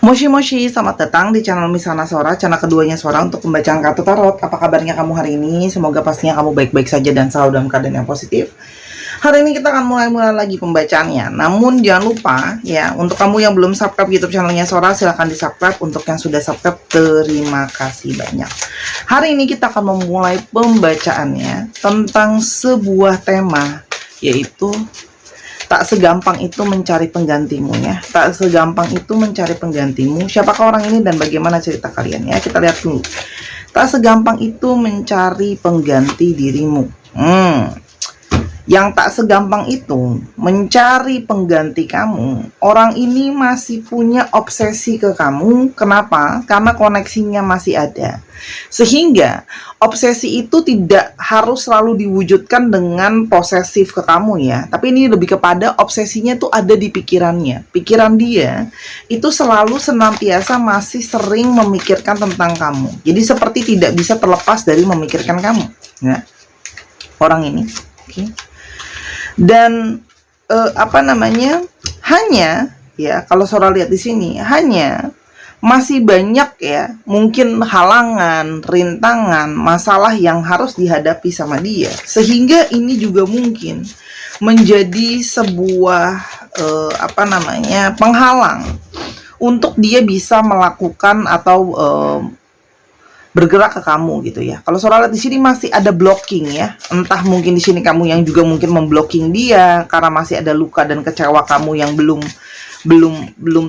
Moshi Moshi, selamat datang di channel Misana Sora, channel keduanya Sora untuk pembacaan kartu tarot. Apa kabarnya kamu hari ini? Semoga pastinya kamu baik-baik saja dan selalu dalam keadaan yang positif. Hari ini kita akan mulai lagi pembacaannya. Namun jangan lupa ya, untuk kamu yang belum subscribe YouTube channelnya Sora, silahkan di subscribe. Untuk yang sudah subscribe, terima kasih banyak. Hari ini kita akan memulai pembacaannya tentang sebuah tema, yaitu tak segampang itu mencari penggantimu ya. Tak segampang itu mencari penggantimu. Siapakah orang ini dan bagaimana cerita kalian ya? Kita lihat dulu. Tak segampang itu mencari pengganti dirimu. Yang tak segampang itu mencari pengganti kamu. Orang ini masih punya obsesi ke kamu. Kenapa? Karena koneksinya masih ada. Sehingga obsesi itu tidak harus selalu diwujudkan dengan posesif ke kamu ya. Tapi ini lebih kepada obsesinya tuh ada di pikirannya. Pikiran dia itu selalu senantiasa masih sering memikirkan tentang kamu. Jadi seperti tidak bisa terlepas dari memikirkan kamu. Ya. Orang ini. Oke. Dan hanya ya, kalau Sora lihat di sini hanya masih banyak ya, mungkin halangan, rintangan, masalah yang harus dihadapi sama dia, sehingga ini juga mungkin menjadi sebuah penghalang untuk dia bisa melakukan atau bergerak ke kamu gitu ya. Kalau Sora lihat di sini masih ada blocking ya. Entah mungkin di sini kamu yang juga mungkin memblocking dia karena masih ada luka dan kecewa kamu yang belum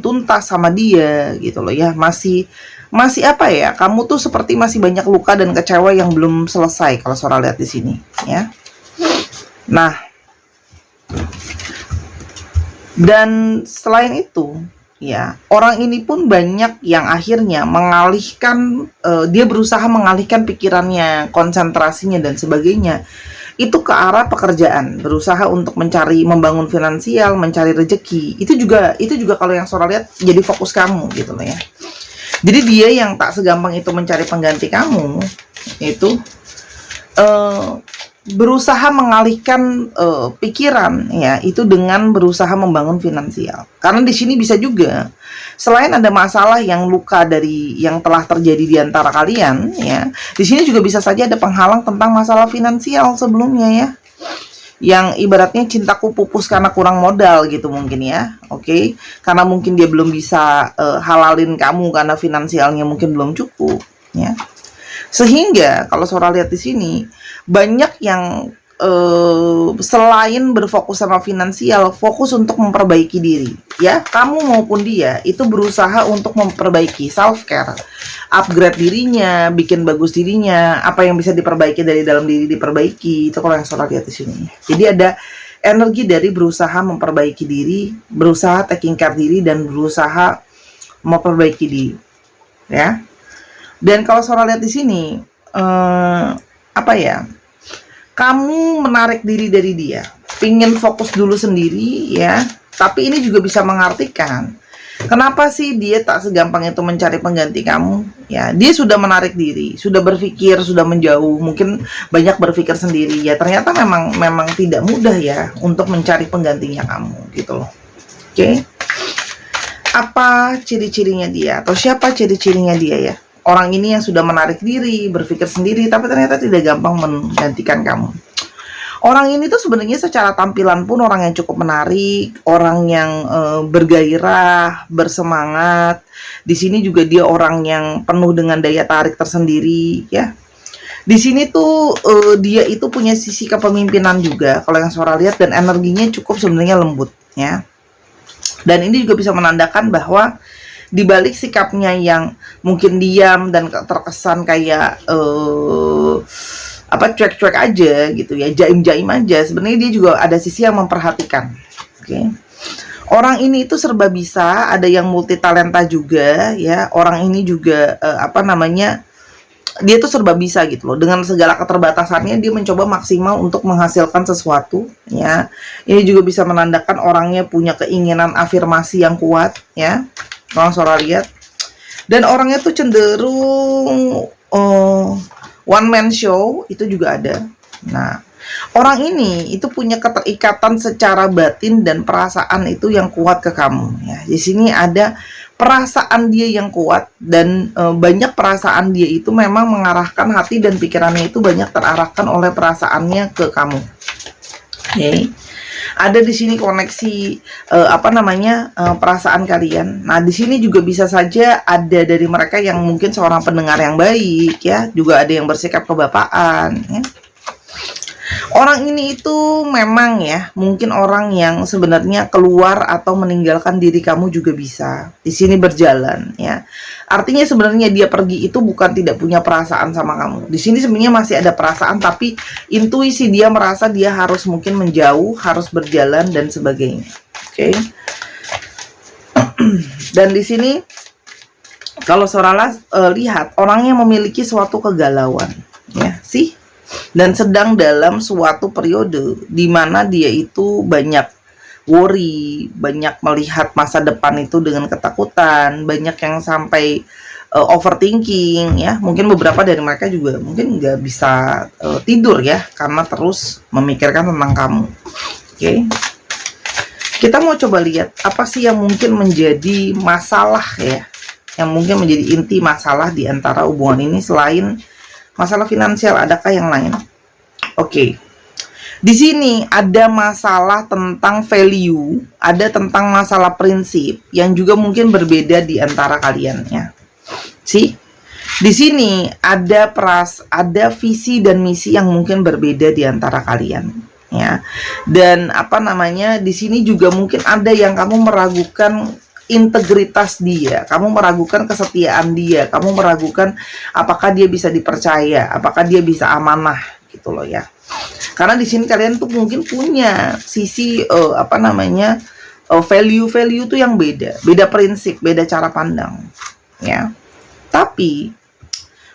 tuntas sama dia gitu loh ya. Masih apa ya? Kamu tuh seperti masih banyak luka dan kecewa yang belum selesai kalau Sora lihat di sini ya. Nah, dan selain itu ya, orang ini pun banyak yang akhirnya mengalihkan, dia berusaha mengalihkan pikirannya, konsentrasinya dan sebagainya itu ke arah pekerjaan, berusaha untuk mencari, membangun finansial, mencari rezeki. Itu juga kalau yang Sora lihat jadi fokus kamu gitu loh ya. Jadi dia yang tak segampang itu mencari pengganti kamu itu berusaha mengalihkan pikiran ya, itu dengan berusaha membangun finansial. Karena di sini bisa juga selain ada masalah yang luka dari yang telah terjadi di antara kalian ya, di sini juga bisa saja ada penghalang tentang masalah finansial sebelumnya ya. Yang ibaratnya cintaku pupus karena kurang modal gitu mungkin ya. Oke. Karena mungkin dia belum bisa halalin kamu karena finansialnya mungkin belum cukup ya. Sehingga kalau Sora lihat di sini banyak yang selain berfokus sama finansial, fokus untuk memperbaiki diri ya. Kamu maupun dia itu berusaha untuk memperbaiki, self care, upgrade dirinya, bikin bagus dirinya. Apa yang bisa diperbaiki dari dalam diri diperbaiki. Itu kalau yang Sora lihat di sini. Jadi ada energi dari berusaha memperbaiki diri, berusaha taking care diri, dan berusaha memperbaiki diri ya. Dan kalau Sora lihat di sini kamu menarik diri dari dia, pingin fokus dulu sendiri ya. Tapi ini juga bisa mengartikan kenapa sih dia tak segampang itu mencari pengganti kamu ya. Dia sudah menarik diri, sudah berpikir, sudah menjauh, mungkin banyak berpikir sendiri ya. Ternyata memang tidak mudah ya untuk mencari penggantinya kamu gitu loh. Oke. Apa ciri-cirinya dia, atau siapa ciri-cirinya dia ya? Orang ini yang sudah menarik diri, berpikir sendiri, tapi ternyata tidak gampang menggantikan kamu. Orang ini tuh sebenarnya secara tampilan pun orang yang cukup menarik, orang yang bergairah, bersemangat. Di sini juga dia orang yang penuh dengan daya tarik tersendiri, ya. Di sini tuh dia itu punya sisi kepemimpinan juga, kalau yang Sora lihat, dan energinya cukup sebenarnya lembut, ya. Dan ini juga bisa menandakan bahwa di balik sikapnya yang mungkin diam dan terkesan kayak cuek-cuek aja gitu ya, jaim-jaim aja, sebenarnya dia juga ada sisi yang memperhatikan. Oke. Orang ini itu serba bisa, ada yang multi talenta juga ya. Orang ini juga dia tuh serba bisa gitu loh. Dengan segala keterbatasannya dia mencoba maksimal untuk menghasilkan sesuatu ya. Ini juga bisa menandakan orangnya punya keinginan afirmasi yang kuat ya. Kalau Sora lihat, dan orangnya tuh cenderung one man show itu juga ada. Nah, orang ini itu punya keterikatan secara batin dan perasaan itu yang kuat ke kamu ya. Di sini ada perasaan dia yang kuat, dan banyak perasaan dia itu memang mengarahkan hati dan pikirannya itu banyak terarahkan oleh perasaannya ke kamu. Oke. Ada di sini koneksi perasaan kalian. Nah, di sini juga bisa saja ada dari mereka yang mungkin seorang pendengar yang baik ya, juga ada yang bersikap kebapaan ya. Orang ini itu memang ya, mungkin orang yang sebenarnya keluar atau meninggalkan diri kamu juga bisa. Di sini berjalan ya. Artinya sebenarnya dia pergi itu bukan tidak punya perasaan sama kamu. Di sini sebenarnya masih ada perasaan, tapi intuisi dia merasa dia harus mungkin menjauh, harus berjalan dan sebagainya. Oke. Dan di sini kalau Sorala lihat orangnya memiliki suatu kegalauan ya, sih. Dan sedang dalam suatu periode di mana dia itu banyak worry, banyak melihat masa depan itu dengan ketakutan, banyak yang sampai overthinking ya. Mungkin beberapa dari mereka juga mungkin nggak bisa tidur ya, karena terus memikirkan tentang kamu. Oke. Kita mau coba lihat apa sih yang mungkin menjadi masalah ya, yang mungkin menjadi inti masalah di antara hubungan ini selain masalah finansial. Adakah yang lain? Oke. Di sini ada masalah tentang value, ada tentang masalah prinsip yang juga mungkin berbeda di antara kalian ya. Sih? Di sini ada visi dan misi yang mungkin berbeda di antara kalian ya. Dan di sini juga mungkin ada yang kamu meragukan integritas dia, kamu meragukan kesetiaan dia, kamu meragukan apakah dia bisa dipercaya, apakah dia bisa amanah gitu loh ya. Karena di sini kalian tuh mungkin punya sisi value tuh yang beda prinsip, beda cara pandang ya. Tapi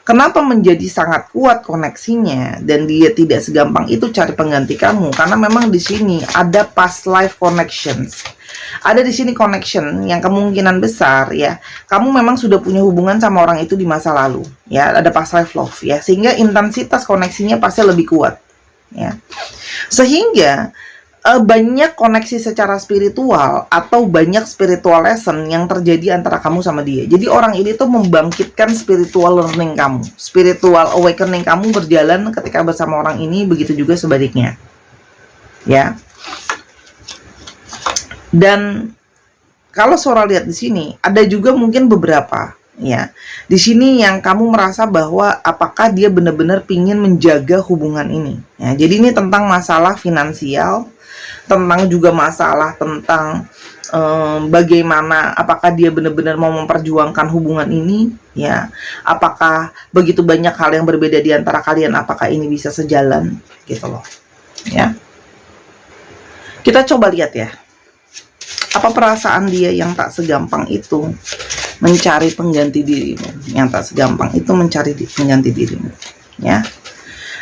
kenapa menjadi sangat kuat koneksinya dan dia tidak segampang itu cari pengganti kamu? Karena memang di sini ada past life connections. Ada di sini connection yang kemungkinan besar ya, kamu memang sudah punya hubungan sama orang itu di masa lalu ya, ada past life love ya, sehingga intensitas koneksinya pasti lebih kuat ya. Sehingga banyak koneksi secara spiritual atau banyak spiritual lesson yang terjadi antara kamu sama dia. Jadi orang ini tuh membangkitkan spiritual learning kamu, spiritual awakening kamu berjalan ketika bersama orang ini, begitu juga sebaliknya ya. Dan kalau Sora lihat di sini ada juga mungkin beberapa ya di sini yang kamu merasa bahwa apakah dia benar-benar pingin menjaga hubungan ini ya. Jadi ini tentang masalah finansial, tentang juga masalah tentang bagaimana, apakah dia benar-benar mau memperjuangkan hubungan ini ya, apakah begitu banyak hal yang berbeda di antara kalian, apakah ini bisa sejalan gitu loh ya. Kita coba lihat ya, apa perasaan dia yang tak segampang itu mencari pengganti dirimu, yang tak segampang itu mencari pengganti dirimu ya.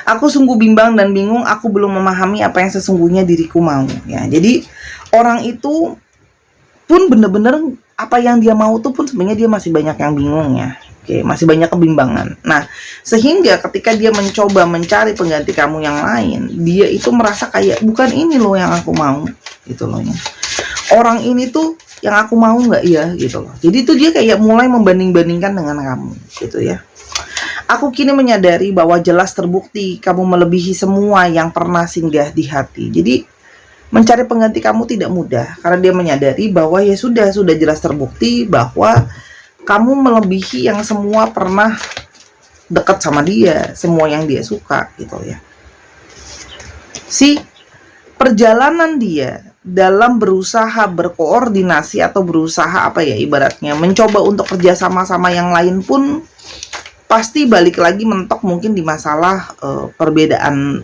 Aku sungguh bimbang dan bingung, aku belum memahami apa yang sesungguhnya diriku mau ya. Jadi orang itu pun benar-benar apa yang dia mau tuh pun sebenarnya dia masih banyak yang bingung ya. Oke, masih banyak kebimbangan. Nah, sehingga ketika dia mencoba mencari pengganti kamu yang lain, dia itu merasa kayak bukan ini loh yang aku mau gitu loh ya. Orang ini tuh yang aku mau nggak ya gitu loh. Jadi tuh dia kayak mulai membanding-bandingkan dengan kamu gitu ya. Aku kini menyadari bahwa jelas terbukti kamu melebihi semua yang pernah singgah di hati. Jadi mencari pengganti kamu tidak mudah karena dia menyadari bahwa ya sudah jelas terbukti bahwa kamu melebihi yang semua pernah dekat sama dia, semua yang dia suka gitu ya. Si perjalanan dia dalam berusaha berkoordinasi atau berusaha ibaratnya mencoba untuk kerja sama yang lain pun pasti balik lagi mentok mungkin di masalah perbedaan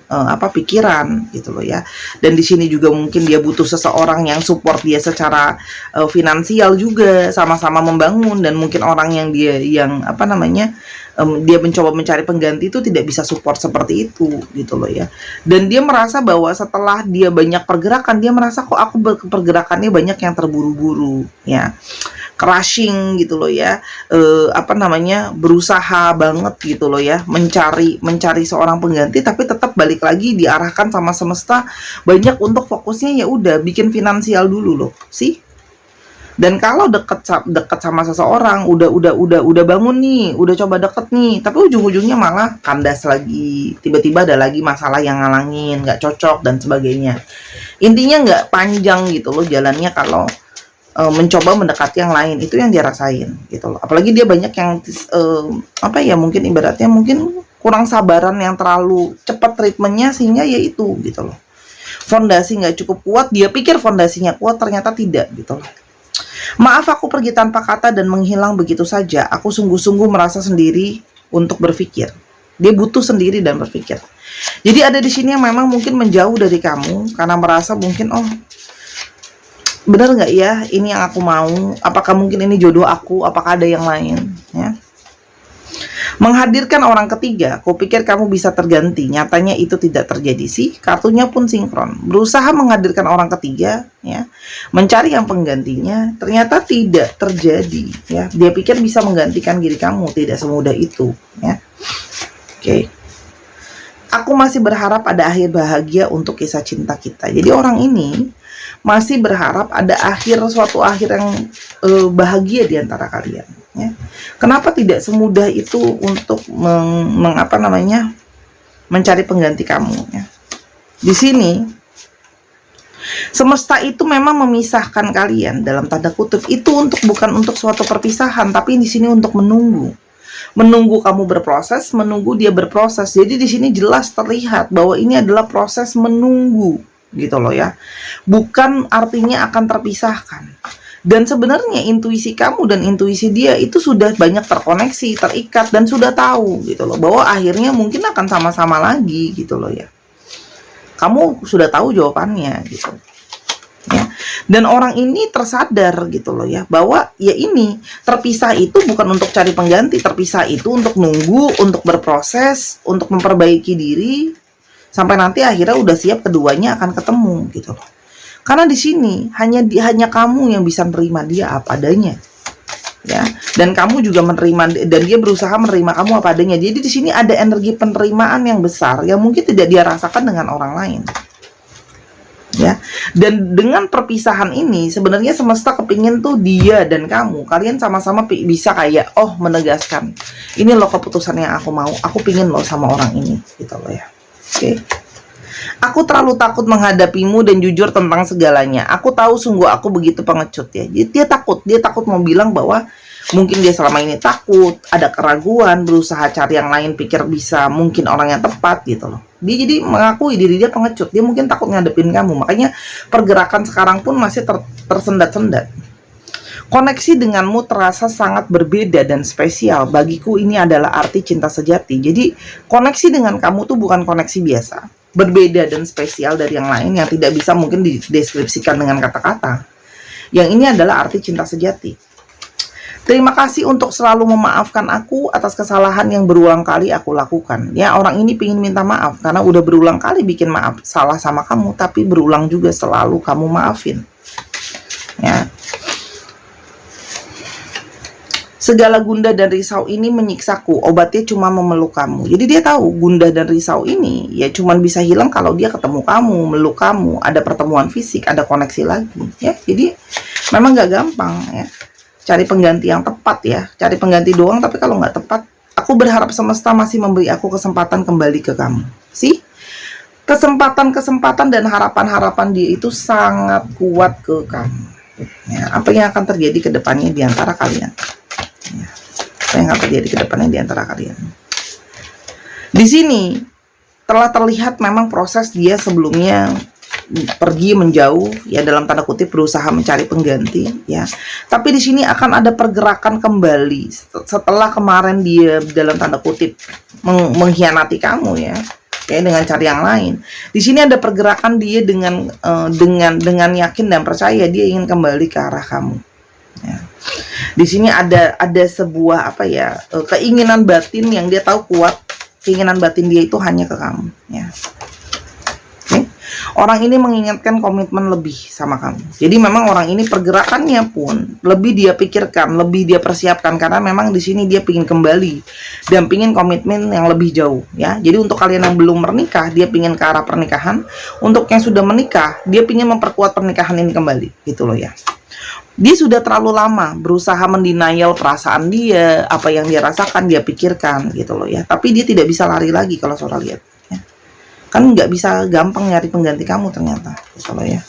pikiran gitu loh ya. Dan di sini juga mungkin dia butuh seseorang yang support dia secara finansial juga, sama-sama membangun. Dan mungkin orang yang dia mencoba mencari pengganti itu tidak bisa support seperti itu gitu loh ya. Dan dia merasa bahwa setelah dia banyak pergerakan, dia merasa kok aku pergerakannya banyak yang terburu-buru ya, crushing gitu loh ya, berusaha banget gitu loh ya, mencari seorang pengganti, tapi tetap balik lagi diarahkan sama semesta banyak untuk fokusnya ya udah bikin finansial dulu loh sih. Dan kalau deket sama seseorang, udah bangun nih, udah coba deket nih, tapi ujung-ujungnya malah kandas lagi, tiba-tiba ada lagi masalah yang ngalangin, nggak cocok dan sebagainya. Intinya nggak panjang gitu loh jalannya kalau mencoba mendekati yang lain, itu yang dia rasain gitu loh. Apalagi dia banyak yang apa ya, mungkin ibaratnya mungkin kurang sabaran, yang terlalu cepat treatmentnya, sehingga ya itu gitu loh. Fondasi nggak cukup kuat, dia pikir fondasinya kuat, ternyata tidak gitu loh. Maaf aku pergi tanpa kata dan menghilang begitu saja. Aku sungguh-sungguh merasa sendiri untuk berpikir. Dia butuh sendiri dan berpikir. Jadi ada di sini yang memang mungkin menjauh dari kamu karena merasa mungkin, oh benar nggak ya ini yang aku mau? Apakah mungkin ini jodoh aku? Apakah ada yang lain? Ya. Menghadirkan orang ketiga, kupikir kamu bisa terganti. Nyatanya itu tidak terjadi sih. Kartunya pun sinkron. Berusaha menghadirkan orang ketiga, ya, mencari yang penggantinya, ternyata tidak terjadi. Ya, dia pikir bisa menggantikan diri kamu, tidak semudah itu. Ya, oke. Aku masih berharap ada akhir bahagia untuk kisah cinta kita. Jadi orang ini masih berharap ada suatu akhir yang bahagia di antara kalian. Ya. Kenapa tidak semudah itu untuk mencari pengganti kamu? Ya. Di sini semesta itu memang memisahkan kalian dalam tanda kutip itu bukan untuk suatu perpisahan, tapi di sini untuk menunggu kamu berproses, menunggu dia berproses. Jadi di sini jelas terlihat bahwa ini adalah proses menunggu gitu loh ya. Bukan artinya akan terpisahkan. Dan sebenarnya intuisi kamu dan intuisi dia itu sudah banyak terkoneksi, terikat, dan sudah tahu gitu loh bahwa akhirnya mungkin akan sama-sama lagi gitu loh ya. Kamu sudah tahu jawabannya gitu. Ya. Dan orang ini tersadar gitu loh ya bahwa ya ini terpisah itu bukan untuk cari pengganti, terpisah itu untuk nunggu, untuk berproses, untuk memperbaiki diri sampai nanti akhirnya udah siap keduanya akan ketemu gitu loh. Karena di sini hanya kamu yang bisa menerima dia apa adanya. Ya, dan kamu juga menerima, dan dia berusaha menerima kamu apa adanya. Jadi di sini ada energi penerimaan yang besar yang mungkin tidak dia rasakan dengan orang lain. Ya, dan dengan perpisahan ini sebenarnya semesta kepingin tuh dia dan kalian sama-sama bisa kayak menegaskan ini loh keputusan yang aku mau, aku pingin loh sama orang ini gitu loh ya. Oke. Aku terlalu takut menghadapimu dan jujur tentang segalanya. Aku tahu sungguh aku begitu pengecut ya. Jadi dia takut mau bilang bahwa mungkin dia selama ini takut, ada keraguan, berusaha cari yang lain, pikir bisa mungkin orang yang tepat gitu loh. Dia jadi mengakui diri dia pengecut. Dia mungkin takut ngadepin kamu. Makanya pergerakan sekarang pun masih tersendat-sendat. Koneksi denganmu terasa sangat berbeda dan spesial. Bagiku ini adalah arti cinta sejati. Jadi koneksi dengan kamu tuh bukan koneksi biasa, berbeda dan spesial dari yang lain yang tidak bisa mungkin dideskripsikan dengan kata-kata. Yang ini adalah arti cinta sejati. Terima kasih untuk selalu memaafkan aku atas kesalahan yang berulang kali aku lakukan. Ya, orang ini pengen minta maaf karena udah berulang kali bikin salah sama kamu, tapi berulang juga selalu kamu maafin. Ya. Segala gundah dan risau ini menyiksaku, obatnya cuma memeluk kamu. Jadi dia tahu gundah dan risau ini ya cuma bisa hilang kalau dia ketemu kamu, meluk kamu, ada pertemuan fisik, ada koneksi lagi. Ya, jadi memang gak gampang ya cari pengganti yang tepat ya, cari pengganti doang, tapi kalau nggak tepat, aku berharap semesta masih memberi aku kesempatan kembali ke kamu. Sih, kesempatan dan harapan dia itu sangat kuat ke kamu. Ya, apa yang akan terjadi ke depannya di antara kalian? Ya, apa yang akan terjadi ke depannya di antara kalian? Di sini telah terlihat memang proses dia sebelumnya pergi menjauh ya, dalam tanda kutip berusaha mencari pengganti ya. Tapi di sini akan ada pergerakan kembali setelah kemarin dia dalam tanda kutip mengkhianati kamu ya dengan cari yang lain. Di sini ada pergerakan dia dengan yakin dan percaya dia ingin kembali ke arah kamu. Ya. Di sini ada sebuah keinginan batin yang dia tahu kuat. Keinginan batin dia itu hanya ke kamu ya. Orang ini mengingatkan komitmen lebih sama kamu. Jadi memang orang ini pergerakannya pun lebih dia pikirkan, lebih dia persiapkan, karena memang di sini dia pingin kembali dan pingin komitmen yang lebih jauh ya. Jadi untuk kalian yang belum menikah, dia pingin ke arah pernikahan. Untuk yang sudah menikah, dia pingin memperkuat pernikahan ini kembali gitu loh ya. Dia sudah terlalu lama berusaha mendenial perasaan dia, apa yang dia rasakan, dia pikirkan gitu loh ya. Tapi dia tidak bisa lari lagi kalau Sora lihat. Ya. Kan nggak bisa gampang nyari pengganti kamu ternyata, gitu loh ya.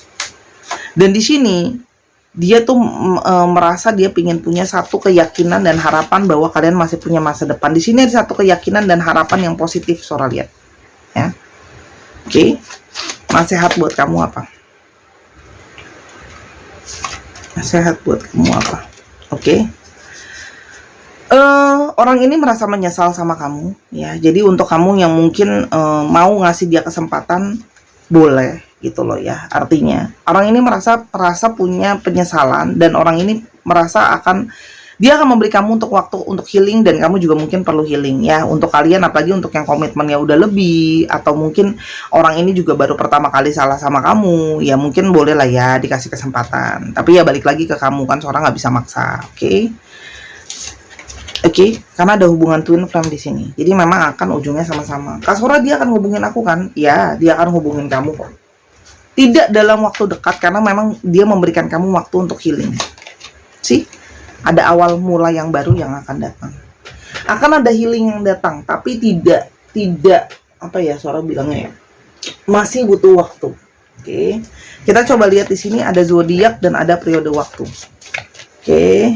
Dan di sini dia tuh merasa dia ingin punya satu keyakinan dan harapan bahwa kalian masih punya masa depan. Di sini ada satu keyakinan dan harapan yang positif Sora lihat. Ya. Oke. Nasihat buat kamu apa? Nasihat buat kamu apa? Oke. Orang ini merasa menyesal sama kamu ya. Jadi untuk kamu yang mungkin mau ngasih dia kesempatan, boleh gitu loh ya. Artinya orang ini merasa punya penyesalan, dan orang ini merasa dia akan memberi kamu untuk waktu untuk healing, dan kamu juga mungkin perlu healing ya. Untuk kalian, apalagi untuk yang komitmennya udah lebih, atau mungkin orang ini juga baru pertama kali salah sama kamu, ya mungkin boleh lah ya dikasih kesempatan. Tapi ya balik lagi ke kamu, kan Sora nggak bisa maksa. Oke, karena ada hubungan twin flame di sini. Jadi memang akan ujungnya sama-sama. Kak Sora, dia akan hubungin aku kan? Ya, dia akan hubungin kamu kok. Tidak dalam waktu dekat, karena memang dia memberikan kamu waktu untuk healing. Sih? Ada awal mula yang baru yang akan datang. Akan ada healing yang datang, tapi tidak apa ya Sora bilangnya ya, masih butuh waktu. Oke. Kita coba lihat di sini ada zodiak dan ada periode waktu. Oke.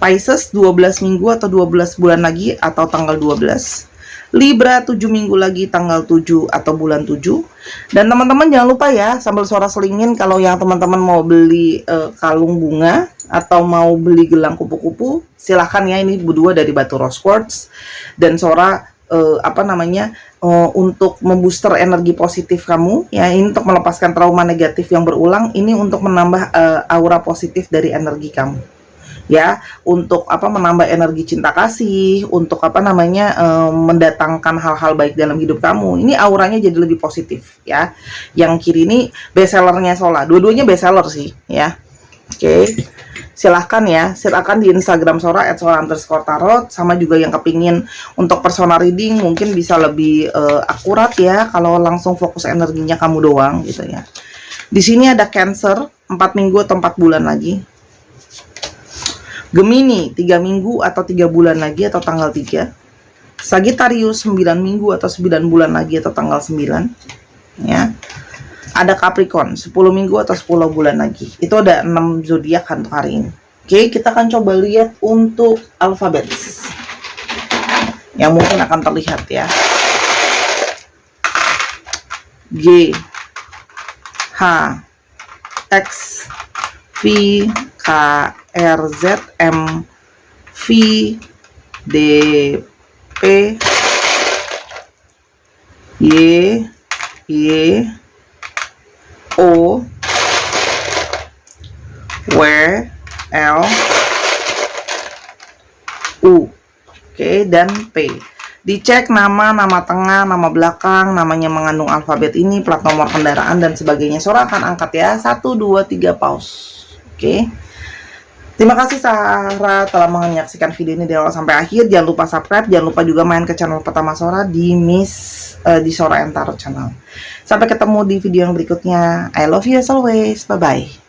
Pisces 12 minggu atau 12 bulan lagi atau tanggal 12. Libra 7 minggu lagi tanggal 7 atau bulan 7. Dan teman-teman jangan lupa ya, sambil Sora selingin, kalau yang teman-teman mau beli kalung bunga atau mau beli gelang kupu-kupu, silahkan ya, ini berdua dari batu rose quartz. Dan Sora untuk membooster energi positif kamu ya, ini untuk melepaskan trauma negatif yang berulang, ini untuk menambah aura positif dari energi kamu. Ya, untuk menambah energi cinta kasih, untuk mendatangkan hal-hal baik dalam hidup kamu. Ini auranya jadi lebih positif ya. Yang kiri ini bestsellernya Sola, dua-duanya bestseller sih ya. Oke. Silahkan di Instagram Sora @sora_tarot. Sama juga yang kepingin untuk personal reading mungkin bisa lebih akurat ya, kalau langsung fokus energinya kamu doang gitu ya. Di sini ada Cancer 4 minggu atau 4 bulan lagi. Gemini 3 minggu atau 3 bulan lagi atau tanggal 3. Sagittarius 9 minggu atau 9 bulan lagi atau tanggal 9 ya. Ada Capricorn 10 minggu atau 10 bulan lagi. Itu ada 6 zodiak untuk hari ini. Oke, kita akan coba lihat untuk alfabet yang mungkin akan terlihat ya. G, H, X, V, K, R, Z, M, V, D, P, Y, O, W, L, U. Oke, dan P. Dicek nama tengah, nama belakang, namanya mengandung alfabet ini, plat nomor kendaraan dan sebagainya. Sora akan angkat ya. 1, 2, 3, pause. Oke. Terima kasih Sarah telah menyaksikan video ini dari awal sampai akhir. Jangan lupa subscribe, jangan lupa juga main ke channel pertama Sora di Sora and Tarot channel. Sampai ketemu di video yang berikutnya. I love you as always. Bye bye.